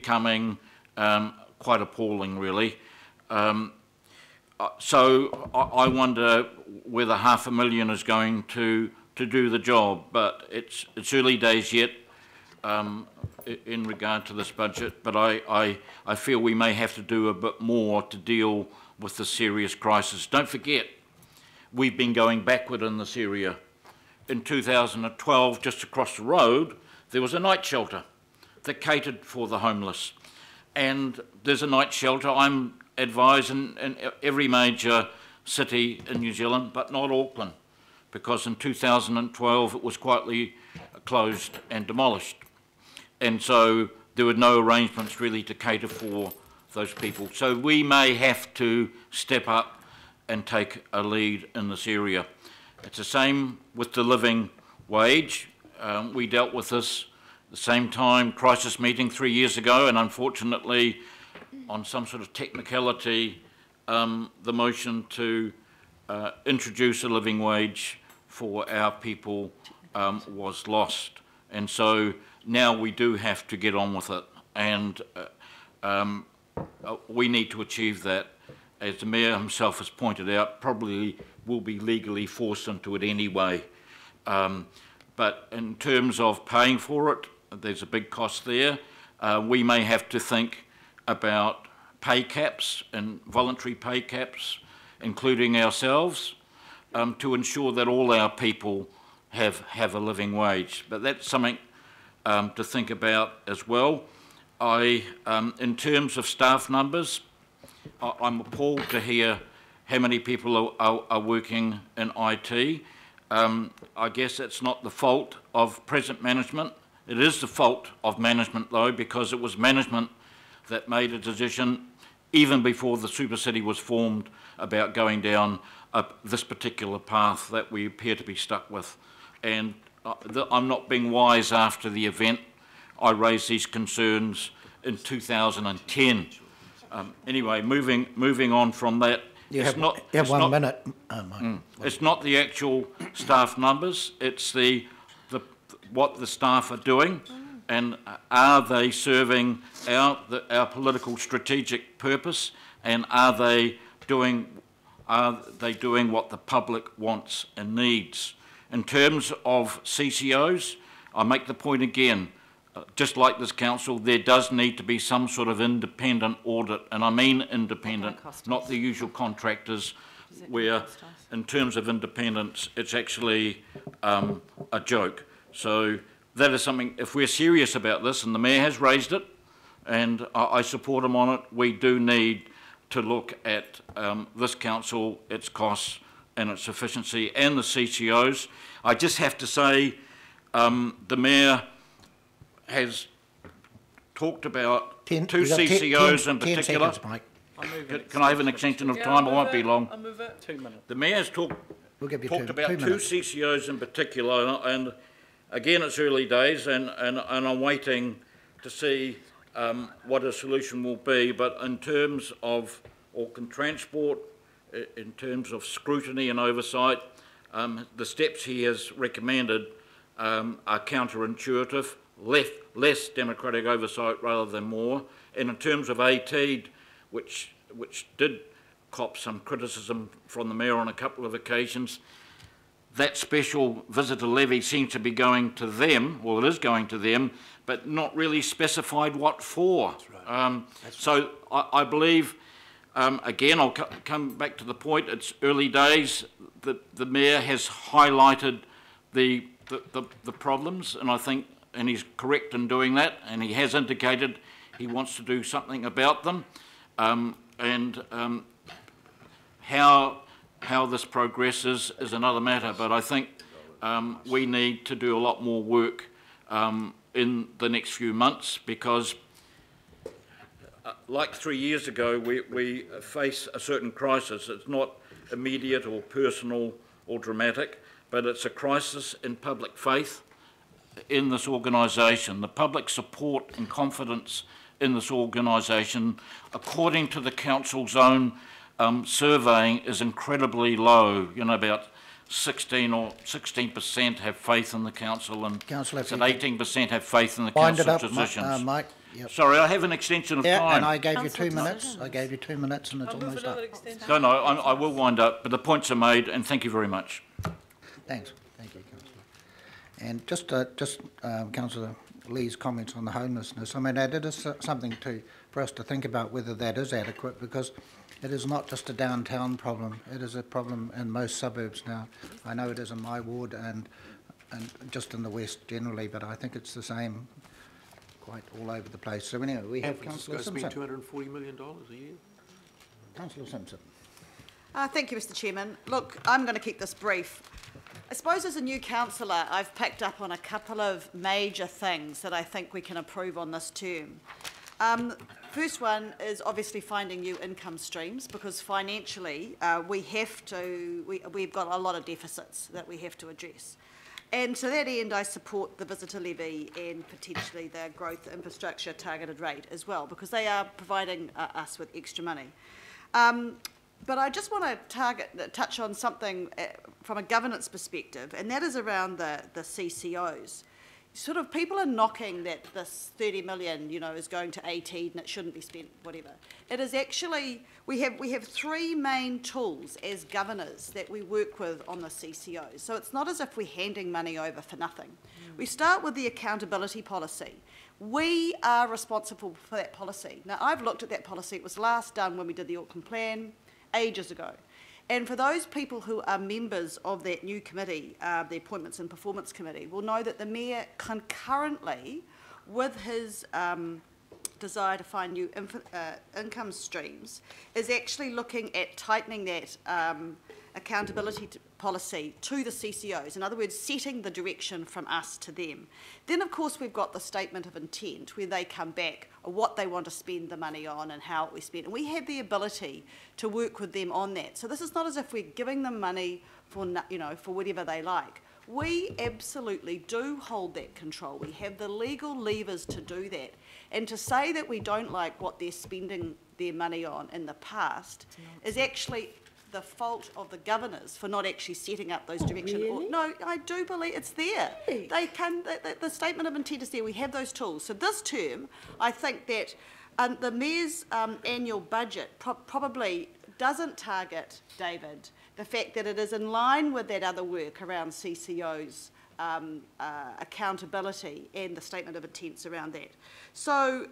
becoming quite appalling, really. So I wonder whether $500,000 is going to do the job, but it's early days yet in regard to this budget, but I feel we may have to do a bit more to deal with the serious crisis. Don't forget, we've been going backward in this area. In 2012, just across the road, there was a night shelter that catered for the homeless. And there's a night shelter, I'm advised, in every major city in New Zealand, but not Auckland, because in 2012 it was quietly closed and demolished. And so there were no arrangements really to cater for those people. So we may have to step up and take a lead in this area. It's the same with the living wage. We dealt with this at the same time, crisis meeting 3 years ago, and unfortunately, on some sort of technicality, the motion to introduce a living wage for our people was lost. And so now we do have to get on with it, and we need to achieve that. As the Mayor himself has pointed out, probably will be legally forced into it anyway. But in terms of paying for it, there's a big cost there. We may have to think about pay caps and voluntary pay caps, including ourselves, to ensure that all our people have a living wage. But that's something to think about as well. In terms of staff numbers, I'm appalled to hear how many people are working in IT. I guess it's not the fault of present management. It is the fault of management, though, because it was management that made a decision even before the Super City was formed about going down this particular path that we appear to be stuck with. And I'm not being wise after the event. I raised these concerns in 2010. Anyway, moving on from that, it's not the actual staff numbers, it's what the staff are doing, and are they serving our political strategic purpose, and are they doing what the public wants and needs. In terms of CCOs, I make the point again, just like this council, there does need to be some sort of independent audit, and I mean independent, not the usual contractors, where in terms of independence, it's actually a joke. So that is something, if we're serious about this, and the Mayor has raised it, and I support him on it, we do need to look at this council, its costs and its efficiency, and the CCOs. I just have to say, the Mayor has talked about two CCOs in particular. Can I have an extension of time? I won't be long. I'll move it. 2 minutes. The Mayor's talked about two CCOs in particular, and again, it's early days, and I'm waiting to see what a solution will be. But in terms of Auckland Transport, in terms of scrutiny and oversight, the steps he has recommended are counterintuitive, less democratic oversight rather than more. And in terms of ATEED, which did cop some criticism from the Mayor on a couple of occasions, that special visitor levy seems to be going to them, well, it is going to them, but not really specified what for. That's right. I believe, again, I'll come back to the point, it's early days. The Mayor has highlighted the problems, and I think, and he's correct in doing that, and he has indicated he wants to do something about them. How this progresses is another matter, but I think we need to do a lot more work in the next few months, because like 3 years ago, we face a certain crisis. It's not immediate or personal or dramatic, but it's a crisis in public faith in this organisation. The public support and confidence in this organisation, according to the council's own surveying, is incredibly low. You know, about 16% have faith in the council, and 18% have faith in the council's decisions. Mike. Yep. Sorry, I have an extension of time. And I gave you 2 minutes. I gave you 2 minutes and it's almost up. No, I will wind up, but the points are made, and thank you very much. Thanks. Thank you, Councillor. And just Councillor Lee's comments on the homelessness. I mean, that is something for us to think about whether that is adequate, because it is not just a downtown problem. It is a problem in most suburbs now. I know it is in my ward and just in the west generally, but I think it's the same quite all over the place. So anyway, we have Councillor Simpson. Spend $240 million a year. Councillor Simpson. Thank you, Mr. Chairman. Look, I'm going to keep this brief. I suppose as a new councillor, I've picked up on a couple of major things that I think we can improve on this term. First one is obviously finding new income streams, because financially we've got a lot of deficits that we have to address. And to that end, I support the visitor levy and potentially the growth infrastructure targeted rate as well, because they are providing us with extra money. But I just want to touch on something from a governance perspective, and that is around the CCOs. Sort of people are knocking that this 30 million, is going to AT and it shouldn't be spent, whatever. It is actually, we have 3 main tools as governors that we work with on the CCOs. So it's not as if we're handing money over for nothing. We start with the accountability policy. We are responsible for that policy. Now, I've looked at that policy. It was last done when we did the Auckland plan ages ago. And for those people who are members of that new committee, the Appointments and Performance Committee, will know that the Mayor concurrently with his desire to find new income streams is actually looking at tightening that accountability policy to the CCOs. In other words, setting the direction from us to them. Then, of course, we've got the statement of intent where they come back what they want to spend the money on and how we spend. And we have the ability to work with them on that. So this is not as if we're giving them money for, for whatever they like. We absolutely do hold that control. We have the legal levers to do that. And to say that we don't like what they're spending their money on in the past is actually the fault of the governors for not actually setting up those directions. Really? No, I do believe it's there. Really? They can. The statement of intent is there. We have those tools. So this term, I think that the Mayor's annual budget probably doesn't target, David, the fact that it is in line with that other work around CCO's accountability and the statement of intents around that. So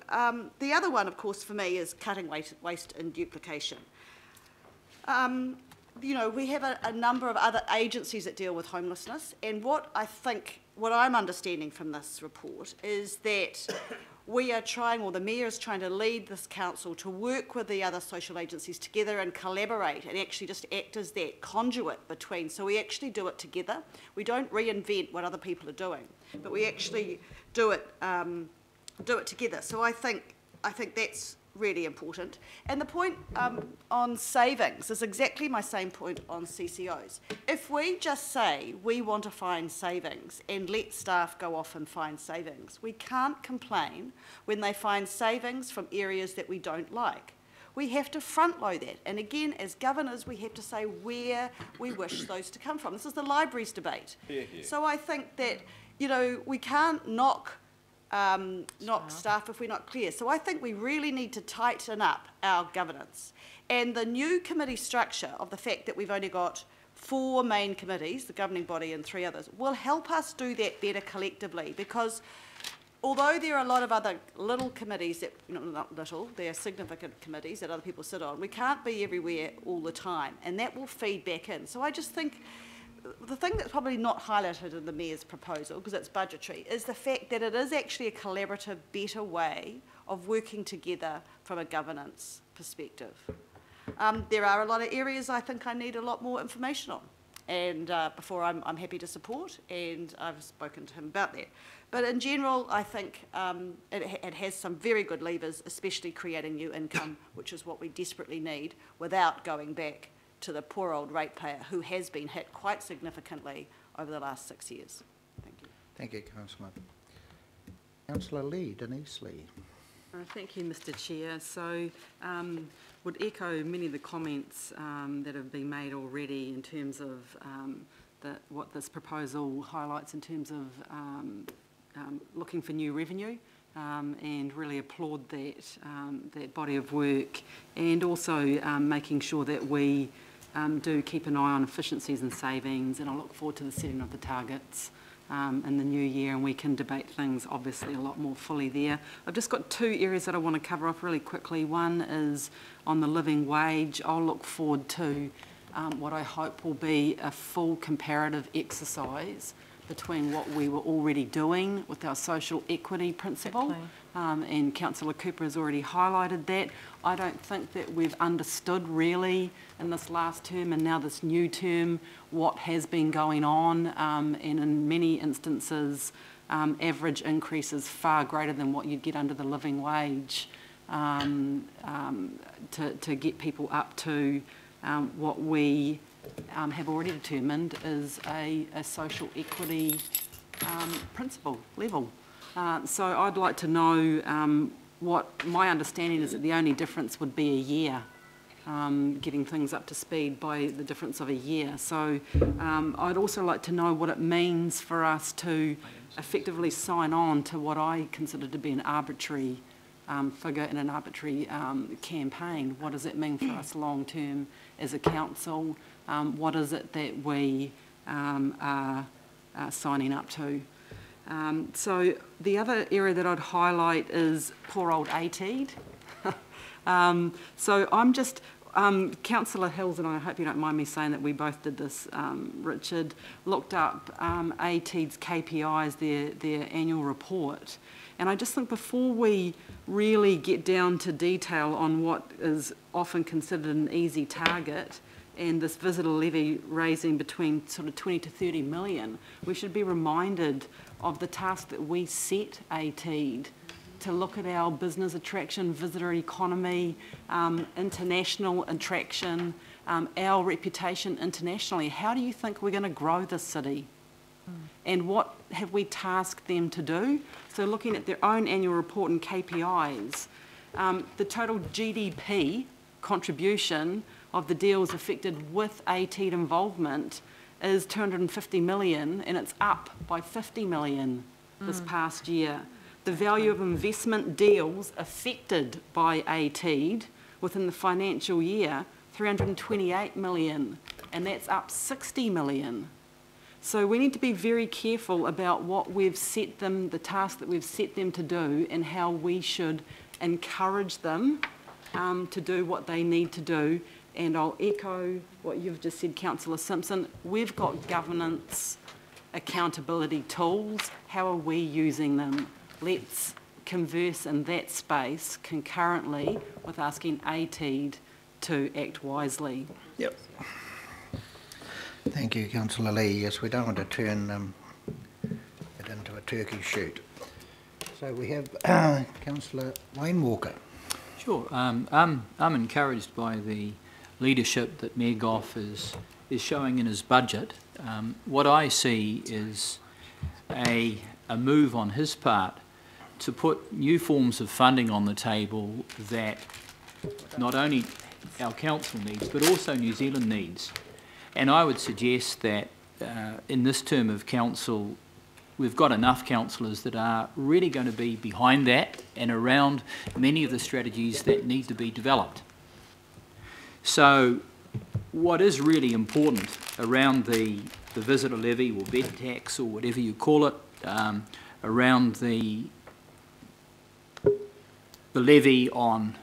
the other one, of course, for me is cutting waste and duplication. We have a number of other agencies that deal with homelessness, and what I'm understanding from this report is that we are trying, or the Mayor is trying to lead this council to work with the other social agencies together and collaborate and actually just act as that conduit between, so we actually do it together. We don't reinvent what other people are doing, but we actually do it together. So I think that's really important. And the point on savings is exactly my same point on CCOs. If we just say we want to find savings and let staff go off and find savings, we can't complain when they find savings from areas that we don't like. We have to front load that. And again, as governors, we have to say where we wish those to come from. This is the libraries debate. Yeah. So I think that, we can't knock staff if we're not clear. So I think we really need to tighten up our governance. And the new committee structure of the fact that we've only got 4 main committees, the governing body and 3 others, will help us do that better collectively, because although there are a lot of other little committees that, not little, they're significant committees that other people sit on, we can't be everywhere all the time, and that will feed back in. So I just think the thing that's probably not highlighted in the Mayor's proposal, because it's budgetary, is the fact that it is actually a collaborative, better way of working together from a governance perspective. There are a lot of areas I think I need a lot more information on, and before I'm happy to support, and I've spoken to him about that. But in general, I think it has some very good levers, especially creating new income, which is what we desperately need, without going back to the poor old ratepayer who has been hit quite significantly over the last 6 years. Thank you. Thank you, Councillor. Councillor Lee, Denise Lee. Thank you, Mr. Chair. So, would echo many of the comments that have been made already in terms of what this proposal highlights in terms of looking for new revenue. and really applaud that body of work, and also making sure that we do keep an eye on efficiencies and savings, and I look forward to the setting of the targets in the new year, and we can debate things obviously a lot more fully there. I've just got two areas that I want to cover off really quickly. One is on the living wage. I'll look forward to what I hope will be a full comparative exercise between what we were already doing with our social equity principle, and Councillor Cooper has already highlighted that. I don't think that we've understood really in this last term and now this new term what has been going on, and in many instances average increases far greater than what you'd get under the living wage to get people up to what we have already determined is a social equity principle level. So I'd like to know what my understanding is, that the only difference would be a year, getting things up to speed by the difference of a year. So I'd also like to know what it means for us to effectively sign on to what I consider to be an arbitrary figure in an arbitrary campaign. What does it mean for us long term as a council? What is it that we are signing up to? So the other area that I'd highlight is poor old ATEED. So I'm just, Councillor Hills and I hope you don't mind me saying that we both did this, Richard, looked up ATEED's KPIs, their annual report. And I just think before we really get down to detail on what is often considered an easy target, and this visitor levy raising between sort of 20 to 30 million, we should be reminded of the task that we set ATEED to look at our business attraction, visitor economy, international attraction, our reputation internationally. How do you think we're going to grow this city? And what have we tasked them to do? So looking at their own annual report and KPIs, the total GDP contribution of the deals affected with ATEED involvement is 250 million, and it's up by 50 million this past year. The value of investment deals affected by ATEED within the financial year, 328 million, and that's up 60 million. So we need to be very careful about what we've set them, the task that we've set them to do, and how we should encourage them to do what they need to do. And I'll echo what you've just said, Councillor Simpson. We've got governance accountability tools. How are we using them? Let's converse in that space concurrently with asking ATEED to act wisely. Yep. Thank you, Councillor Lee. Yes, we don't want to turn it into a turkey shoot. So we have Councillor Wayne Walker. Sure. I'm encouraged by the leadership that Mayor Goff is showing in his budget. What I see is a move on his part to put new forms of funding on the table that not only our council needs but also New Zealand needs. And I would suggest that in this term of council we've got enough councillors that are really going to be behind that and around many of the strategies that need to be developed. So what is really important around the visitor levy or bed tax or whatever you call it, around the levy on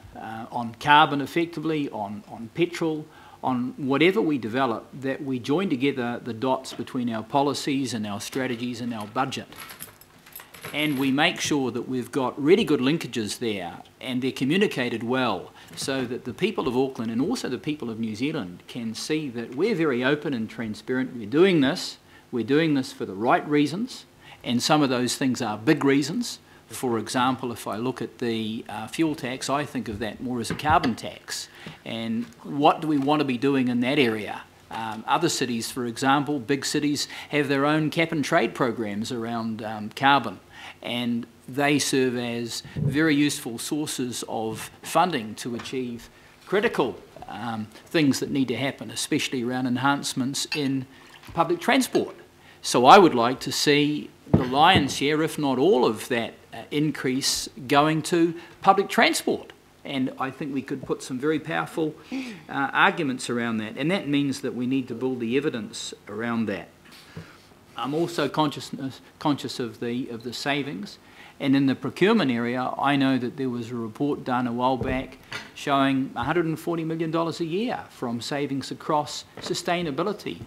carbon effectively, on petrol, on whatever we develop, that we join together the dots between our policies and our strategies and our budget. And we make sure that we've got really good linkages there and they're communicated well so that the people of Auckland and also the people of New Zealand can see that we're very open and transparent. We're doing this for the right reasons, and some of those things are big reasons. For example, if I look at the fuel tax, I think of that more as a carbon tax. And what do we want to be doing in that area? Other cities, for example, big cities, have their own cap and trade programs around carbon. And they serve as very useful sources of funding to achieve critical things that need to happen, especially around enhancements in public transport. So I would like to see the lion's share, if not all of that increase, going to public transport. And I think we could put some very powerful arguments around that. And that means that we need to build the evidence around that. I'm also conscious of the savings. And in the procurement area, I know that there was a report done a while back showing $140 million a year from savings across sustainability,